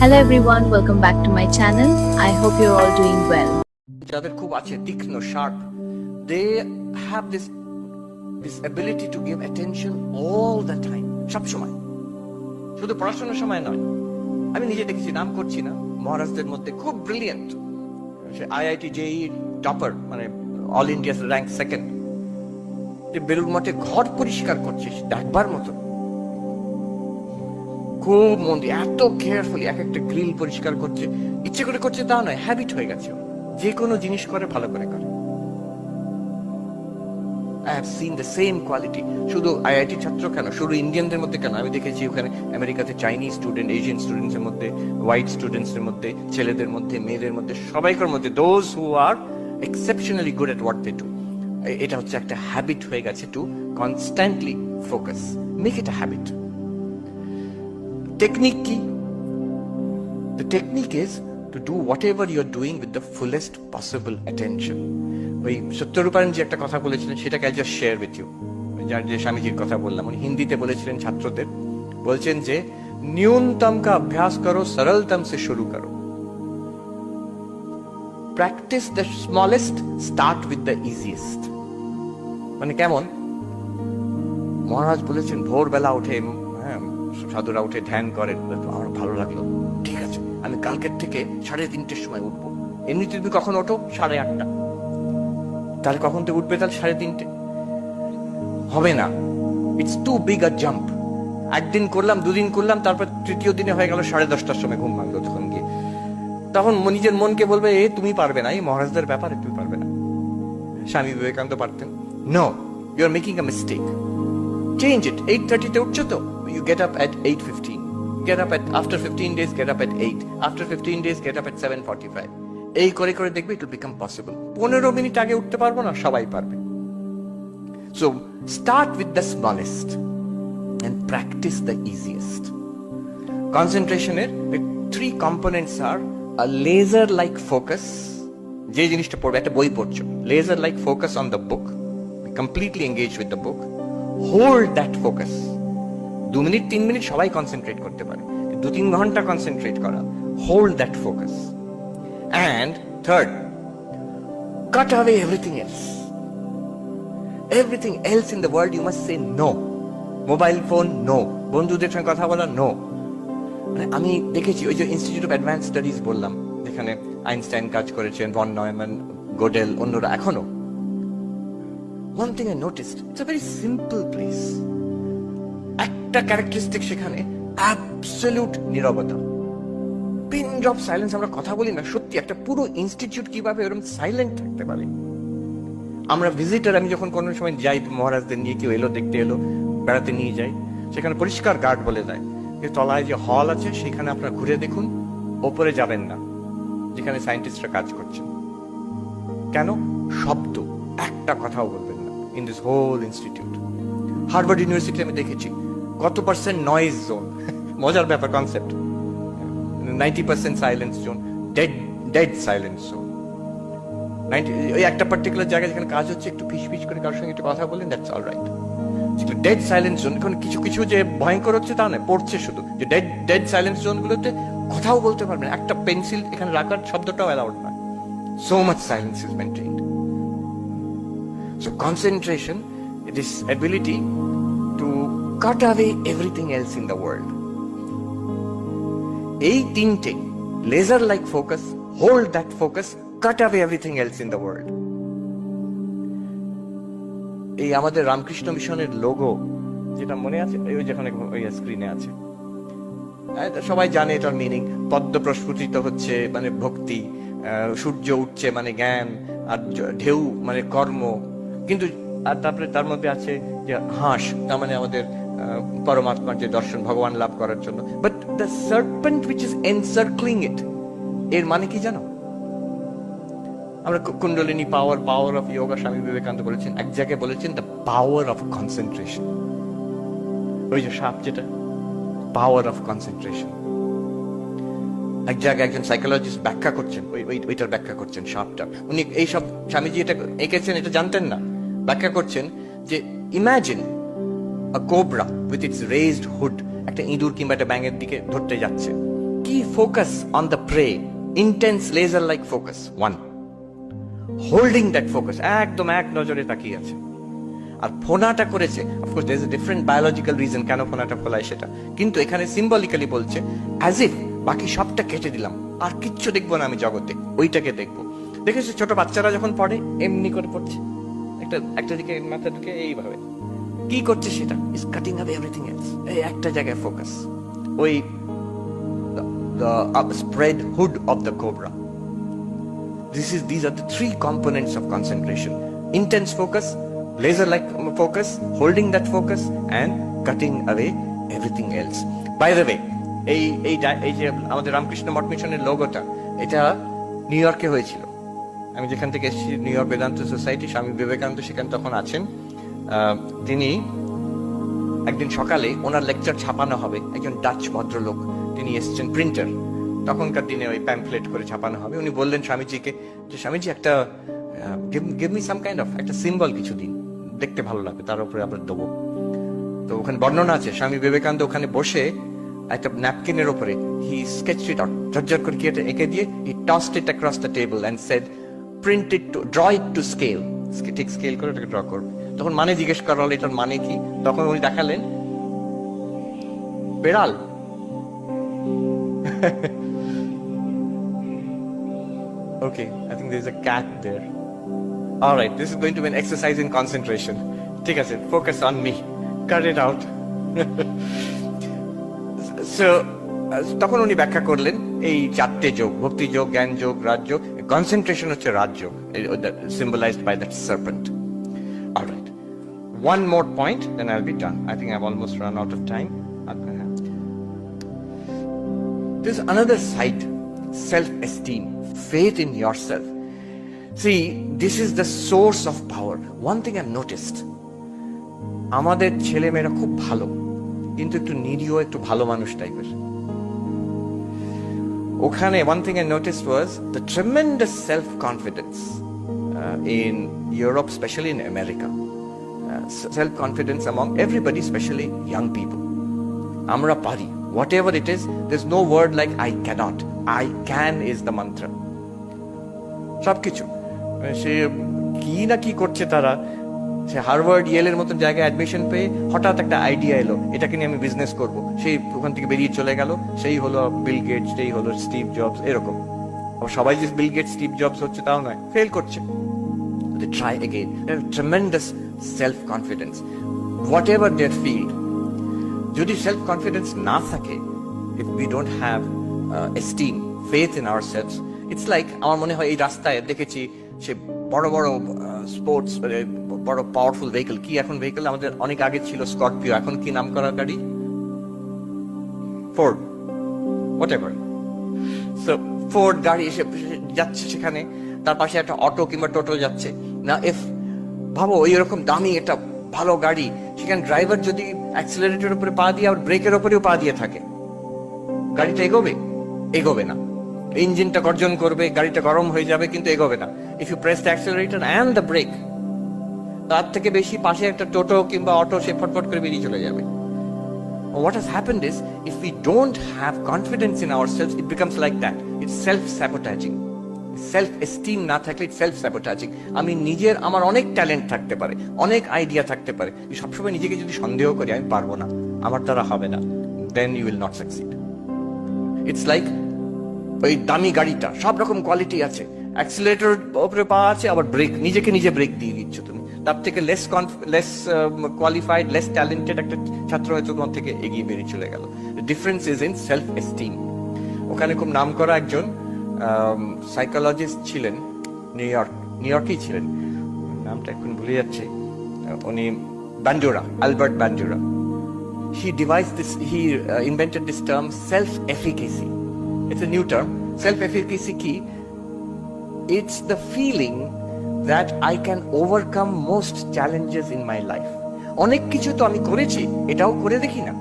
Hello everyone, welcome back to my channel. I hope you're all doing well. যাদের খুব আছে তীক্ষ্ণ sharp they have this ability to give attention all the time, সব সময়, শুধু পড়াশোনার সময় নয়। আমি নিজে দেখেছি, নাম করছি না, মহারাজদের মধ্যে খুব ব্রিলিয়েন্ট, আইআইটি জেই টপার, মানে all India rank second, Belur মঠে ঘর পরিষ্কার করছিস দেখবার মতো, খুব মন দিয়ে এত কেয়ারফুলি এক একটা গ্রিল পরিষ্কার করছে, ইচ্ছে করে করছে তা নয়, হ্যাবিট হয়ে গেছে, যে কোনো জিনিস করে ভালো করে করে। I have seen the same quality. শুধু আইআইটি ছাত্র কেন, শুধু ইন্ডিয়ানদের মধ্যে কেন, আমি দেখেছি ওখানে আমেরিকাতে চাইনিজ স্টুডেন্ট, এশিয়ান স্টুডেন্টস এর মধ্যে, হোয়াইট স্টুডেন্টস এর মধ্যে, ছেলেদের মধ্যে, মেয়েদের মধ্যে, সবাইকার মধ্যে, those who are exceptionally good at what they do. এটা হচ্ছে একটা হ্যাবিট হয়ে গেছে, to constantly focus, make it a habit. Technique কি? The technique is to do whatever you're doing with the fullest possible attention. ওই সত্যরূপায়ণ যে একটা কথা বলেছিলেন, সেটাকে I just share with you। যার যে স্বামীজির কথা বললাম, উনি হিন্দিতে বলেছিলেন ছাত্রদের, বলছেন যে न्यूनतम का अभ्यास करो, सरलतम से शुरू करो, practice the smallest, start with the easiest। মানে কেমন? মহারাজ বলেছেন ভোরবেলা উঠে, সাধুরা উঠে ধ্যান করেন, আমার ভালো লাগলো, ঠিক আছে আমি কালকের থেকে 3:30 সময় উঠবো। এমনিতে তুমি কখন ওঠো? 8:30। তাহলে কখন থেকে উঠবে? তাহলে 3:30 হবে না, it's too big a jump. একদিন করলাম, দুদিন করলাম, তারপর তৃতীয় দিনে হয়ে গেল 10:30টার সময় ঘুম ভাঙলো, তখন গিয়ে তখন নিজের মনকে বলবে এ তুমি পারবে না, এই মহারাজদের ব্যাপারে তুমি পারবে না। স্বামী বিবেকানন্দ পারতেন। No, you are making a mistake, change it. 8:30 উঠছো তো, you get up at 8:15, get up at, after 15 days get up at 8, after 15 days get up at 7:45। এই করে করে দেখবে it will become possible। 15 minute আগে উঠতে পারবো না, সবাই পারবে। So start with the smallest and practice the easiest। Concentration এর three components are a laser like focus, যে জিনিসটা পড়বে, একটা বই পড়ছো, laser like focus on the book, be completely engaged with the book, hold that focus। 2 minute 3 minute সবাই concentrate করতে পারে, 2-3 ঘন্টা কনসেন্ট্রেট করা, hold that focus. And third, cut away everything else. Everything else in the world you must say no. Mobile phone no, বন্ধুদের সঙ্গে কথা বলা no. মানে আমি দেখেছি ওই যে ইনস্টিটিউট অফ অ্যাডভান্স স্টাডিজ বললাম, যেখানে আইনস্টাইন কাজ করেছেন, ভন নয়ম্যান, গোডেল, অন্যরা, এখনো one thing I noticed, it's a very simple place, একটা ক্যারেক্টারিস্টিক সেখানে অ্যাবসলিউট নীরবতা, পিন ড্রপ সাইলেন্স। আমরা কথা বলি না, সত্যি একটা পুরো ইনস্টিটিউট কিভাবে এরকম সাইলেন্ট থাকতে পারে। আমরা ভিজিটার, আমি যখন কোনো সময় যাই মহারাজদের নিয়ে, কেউ এলো দেখতে এলো, বেড়াতে নিয়ে যাই, সেখানে পরিষ্কার গার্ড বলে দেয় যে তলায় যে হল আছে সেখানে আপনারা ঘুরে দেখুন, ওপরে যাবেন না যেখানে সায়েন্টিস্টরা কাজ করছেন। কেন? শব্দ, একটা কথাও বলবেন না in this whole institute. Harvard University আমি দেখেছি কত পার্সেন্ট নয়েজ জোন, মজার ব্যাপার concept, 90% silence zone, dead silence zone. ওই একটা পার্টিকুলার জায়গায় যেখানে কাজ হচ্ছে, একটু ফিস ফিস করে কারোর সঙ্গে একটু কথা বললেন, that's alright. Dead silence zone, এখন কিছু কিছু যে ভয়ঙ্কর হচ্ছে তা নয়, পড়ছে শুধু, যে ডেড সাইলেন্স জোন গুলোতে কথাও বলতে পারবেন, একটা পেন্সিল এখানে রাখার শব্দটাও অ্যালাউড নয়, so much silence is maintained. So concentration, this ability to cut away everything else in the world. এই তিনটে, laser like focus, hold that focus, cut away everything else in the world। এই আমাদের রামকৃষ্ণ মিশনের logo, যেটা মনে আছে, ওই যেখানে ওই স্ক্রিনে আছে, সবাই জানে এটার মিনিং। পদ্ম প্রস্ফুটিত হচ্ছে মানে ভক্তি, সূর্য উঠছে মানে জ্ঞান, আর ঢেউ মানে কর্ম। কিন্তু আর তারপরে তার মধ্যে আছে যে হাঁস, তার মানে আমাদের পরমাত্মার যে দর্শন, ভগবান লাভ করার জন্য। But the serpent which is encircling it, এর মানে কি জানো? আমরা কুণ্ডলিনী পাওয়ার, পাওয়ার অফ যোগা, স্বামী বিবেকানন্দ বলেছেন, এক জায়গায় বলেছেন দ্য পাওয়ার অফ কনসেন্ট্রেশন। ওই যে সাপ, যেটা পাওয়ার অফ কনসেন্ট্রেশন। এক জায়গায় একজন সাইকোলজিস্ট ব্যাখ্যা করছেন, ওইটার ব্যাখ্যা করছেন সাপটা। উনি এইসব, স্বামীজি এটা এঁকেছেন, এটা জানতেন না, ব্যাখ্যা করছেন যে imagine a cobra with its raised hood, একটা ইঁদুর কিংবা একটা ব্যাঙের দিকে ধরতে যাচ্ছে, key focus on the prey, intense laser like focus, 1. Holding that focus, একদম এক নজরে তাকিয়ে আছে। আর ফোনাটা করেছে, of course there is a different biological reason কেন ফোনাটা ফোলায় সেটা, কিন্তু এখানে সিম্বলিক্যালি বলছে অ্যাজ ইফ বাকি সবটা কেটে দিলাম, আর কিচ্ছু দেখবো না আমি জগতে, ওইটাকে দেখবো। দেখেছো ছোট বাচ্চারা যখন পড়ে এমনি করে পড়ছে, একটা দিকে মাথা ঢুকে এইভাবে কি করছে, সেটা is cutting up everything else. এই একটা জায়গায় ফোকাস, ওই the spread hood of the cobra. These are the 3 components of concentration: intense focus, laser like focus, holding that focus, and cutting away everything else. By the way, এই যে আমাদের রামকৃষ্ণ মঠ মিশনের লোগোটা, এটা নিউ ইয়র্কে হয়েছিল। আমি যেখান থেকে এসেছি, new York Vedanta society, Swami Vivekananda সেখানে তখন আছেন। তিনি একদিন সকালে ওনার লেকচার ছাপানো হবে, একজন ডাচ ভদ্রলোক তিনি এসেছেন, প্রিন্টার, তখনকার দিনে ওই প্যাম্পলেট করে ছাপানো হবে। উনি বললেন স্বামীজিকে যে স্বামীজি একটা give me some kind of একটা সিম্বল কিছু দিন, দেখতে ভালো লাগবে, তার উপরে আমরা দেবো। তো ওখানে বর্ণনা আছে, স্বামী বিবেকানন্দ ওখানে বসে একটা ন্যাপকিনের উপরে হি স্কেচড ইট আউট, ঝরঝর করে কি এটা এঁকে দিয়ে he tossed it across the table and said print it to draw it to scale, ঠিক স্কেল করে এটাকে ড্র করবে। তখন মানে জিজ্ঞেস করা হলো এটার মানে কি, তখন উনি দেখালেন বেড়াল। Okay, I think there's a cat there. All right, this is going to be an exercise in concentration. Take a focus on me. Cut it out. So, তখন উনি ব্যাখ্যা করলেন এই 4টে যোগ, ভক্তি যোগ, জ্ঞান যোগ, রাজযোগ। কনসেন্ট্রেশন হচ্ছে Rajyoga, symbolized by that serpent. All right. One more point, then I'll be done. I think I've almost run out of time. There's another side, self-esteem, faith in yourself. See, this is the source of power. One thing I've noticed, আমাদের ছেলে মেয়েরা খুব ভালো, কিন্তু একটু নিরীহ, একটু ভালো মানুষ টাইপের। ওখানে one thing I noticed was the tremendous self-confidence in Europe, especially in America. Self-confidence among everybody, especially young people. Amra pari, whatever it is, there's no word like I cannot. I can is the mantra. সবকিছু সে কি না কি করছে তারা, সে Harvard ইয়েলের মতন জায়গায় admission পেয়ে হঠাৎ একটা আইডিয়া এলো, এটাকে নিয়ে আমি বিজনেস করব, সেই ওখান থেকে বেরিয়ে চলে গেল, সেই হলো বিল গেটস, সেই হলো স্টিভ জবস, এরকম। সবাই যে বিল গেটস স্টিভ জবস হচ্ছে তাও নয়, ফেল করছে। They try again. They have tremendous self-confidence, whatever their field. যদি self-confidence না থাকে, if we don't have esteem, faith in ourselves, it's like, আমার মনে হয় এই রাস্তায় দেখেছি সে বড় বড় স্পোর্টস, বড় পাওয়ারফুল ভেহিকল, কি এখন ভেহিকল, আমাদের অনেক আগে ছিল স্করপিও, এখন কি নাম করা গাড়ি, ফোর্ড, হোয়াটএভার। সো ফোর্ড গাড়ি এসে যাচ্ছে সেখানে, তার পাশে একটা অটো কিংবা টোটো যাচ্ছে না, ইফ ভাবো এইরকম দামি একটা ভালো গাড়ি, সেখানে ড্রাইভার যদি অ্যাক্সিলারেটরের উপরে পা দিয়ে আর ব্রেকের উপরেও পা দিয়ে থাকে, গাড়িটা এগোবে না, ইঞ্জিনটা গর্জন করবে, গাড়িটা গরম হয়ে যাবে, কিন্তু এগোবে না। If you press the accelerator and the brake, তার থেকে বেশি পাশে একটা টোটো কিংবা অটো সে ফটফট করে বেরিয়ে চলে যাবে। What has happened is, if we don't have confidence in ourselves, it becomes like that. It's self-sabotaging. Self-esteem না থাকলে it's self-sabotaging. আমি নিজের, আমার অনেক ট্যালেন্ট থাকতে পারে, অনেক আইডিয়া থাকতে পারে, সবসময় নিজেকে যদি সন্দেহ করি আমি পারবো না, আমার দ্বারা হবে না, then you will not succeed. It's like ওই দামি গাড়িটা, সব রকম কোয়ালিটি আছে, অ্যাক্সিলারেটর উপরে পা আছে, আবার ব্রেক, নিজেকে নিজে ব্রেক দিয়ে দিচ্ছ তুমি, তার থেকে লেস কোয়ালিফাইড, লেস ট্যালেন্টেড একটা ছাত্র হয়তো তোমার থেকে এগিয়ে বেরিয়ে চলে গেল। Difference is in self esteem. ওখানে খুব নাম করা একজন সাইকোলজিস্ট ছিলেন, নিউ ইয়র্কেই ছিলেন, নামটা এখন ভুলে যাচ্ছে, উনি বান্ডুরা, Albert বান্ডুরা। He devised this, he invented this term self-efficacy. It's a new term. Self-efficacy ki, it's the feeling that I can overcome most challenges in my life. অনেক কিছু তো আমি করেছি, এটাও করে দেখি না,